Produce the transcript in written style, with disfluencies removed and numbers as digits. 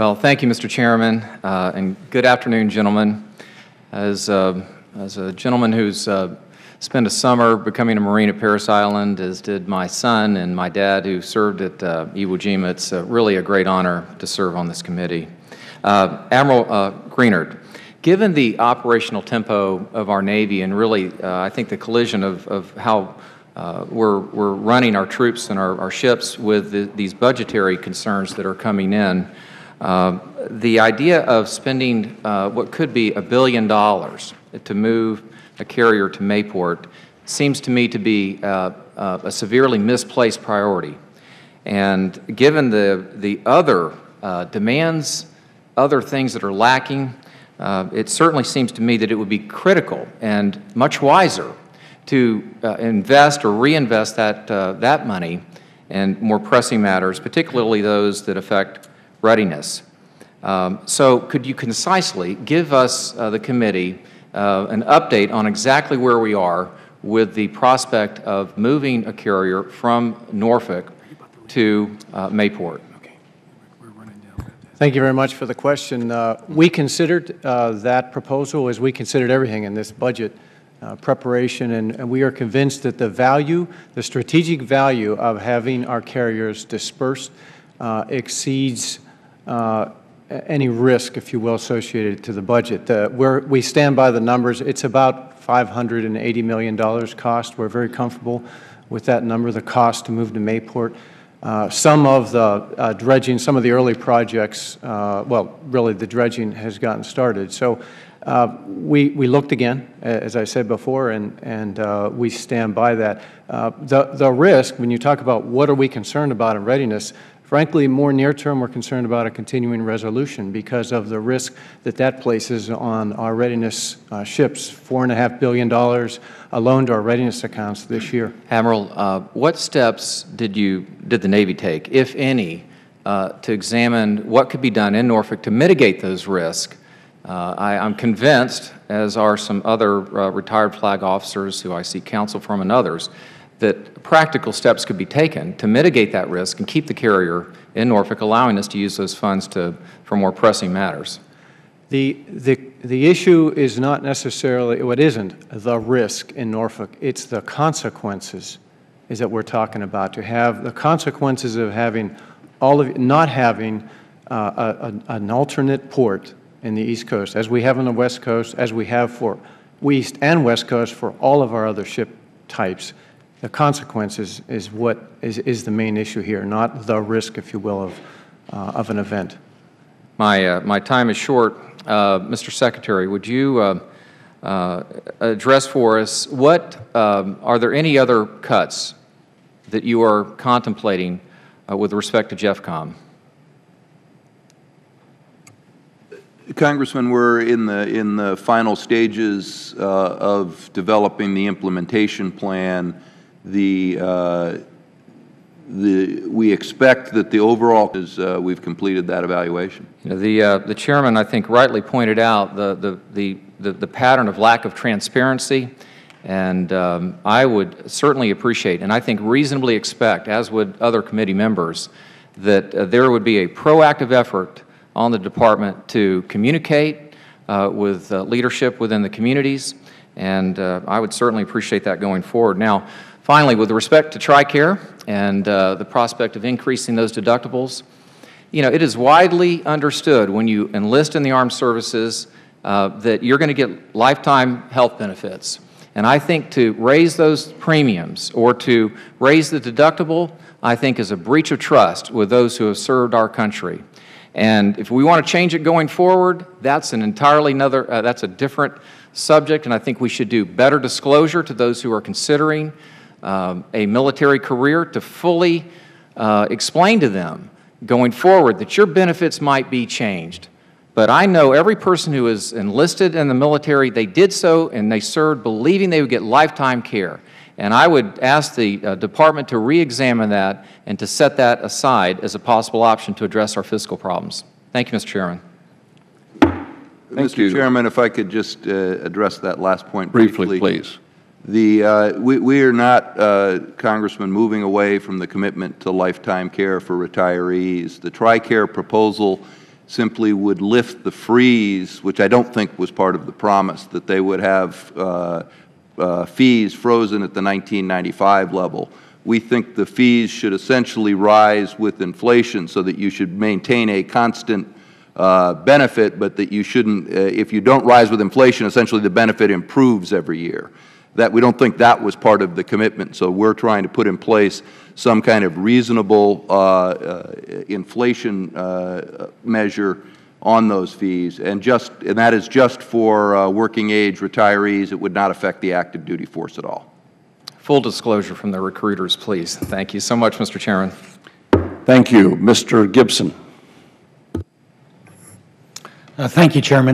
Well, thank you, Mr. Chairman, and good afternoon, gentlemen. As a gentleman who's spent a summer becoming a Marine at Parris Island, as did my son and my dad who served at Iwo Jima, it's really a great honor to serve on this committee. Admiral Greenert, given the operational tempo of our Navy and really I think the collision of how we're running our troops and our ships with these budgetary concerns that are coming in, the idea of spending what could be $1 billion to move a carrier to Mayport seems to me to be a severely misplaced priority. And given the other demands, other things that are lacking, it certainly seems to me that it would be critical and much wiser to invest or reinvest that money in more pressing matters, particularly those that affect readiness. So could you concisely give us, the committee, an update on exactly where we are with the prospect of moving a carrier from Norfolk to Mayport? Thank you very much for the question. We considered that proposal as we considered everything in this budget preparation, and we are convinced that the value, the strategic value of having our carriers dispersed exceeds any risk, if you will, associated to the budget. We stand by the numbers. It's about $580 million cost. We're very comfortable with that number, the cost to move to Mayport. Some of the dredging, some of the early projects, well, really the dredging has gotten started. So we looked again, as I said before, and we stand by that. The risk, when you talk about what are we concerned about in readiness, frankly, more near-term, we're concerned about a continuing resolution because of the risk that places on our readiness ships, $4.5 billion alone to our readiness accounts this year. Admiral, what steps did the Navy take, if any, to examine what could be done in Norfolk to mitigate those risks? I'm convinced, as are some other retired flag officers who I seek counsel from and others, that practical steps could be taken to mitigate that risk and keep the carrier in Norfolk, allowing us to use those funds for more pressing matters. The issue is not necessarily, what isn't the risk in Norfolk, it's the consequences is that we're talking about, to have the consequences of having not having an alternate port in the East Coast, as we have on the West Coast, as we have for East and West Coast for all of our other ship types. The consequences is what is the main issue here, not the risk, if you will, of an event. My time is short. Mr. Secretary, would you address for us are there any other cuts that you are contemplating with respect to JEFCOM? Congressman, we're in the final stages of developing the implementation plan. We expect that the overall is we've completed that evaluation. You know, the chairman, I think, rightly pointed out the pattern of lack of transparency, and I would certainly appreciate, and I think reasonably expect, as would other committee members, that there would be a proactive effort on the Department to communicate with leadership within the communities, and I would certainly appreciate that going forward. Now, finally, with respect to TRICARE and the prospect of increasing those deductibles, you know, it is widely understood when you enlist in the armed services that you're going to get lifetime health benefits. And I think to raise those premiums or to raise the deductible, I think is a breach of trust with those who have served our country. And if we want to change it going forward, that's an entirely that's a different subject, and I think we should do better disclosure to those who are considering a military career, to fully explain to them going forward that your benefits might be changed. But I know every person who is enlisted in the military, they did so and they served believing they would get lifetime care. And I would ask the Department to re-examine that and to set that aside as a possible option to address our fiscal problems. Thank you, Mr. Chairman. Mr. Chairman, if I could just address that last point briefly, please. We are not, Congressman, moving away from the commitment to lifetime care for retirees. The TRICARE proposal simply would lift the freeze, which I don't think was part of the promise, that they would have fees frozen at the 1995 level. We think the fees should essentially rise with inflation so that you should maintain a constant benefit, but that you shouldn't, if you don't rise with inflation, essentially the benefit improves every year. That we don't think that was part of the commitment, so we're trying to put in place some kind of reasonable inflation measure on those fees, and that is just for working age retirees. It would not affect the active duty force at all. Full disclosure from the recruiters, please. Thank you so much, Mr. Chairman. Thank you. Mr. Gibson. Thank you, Chairman.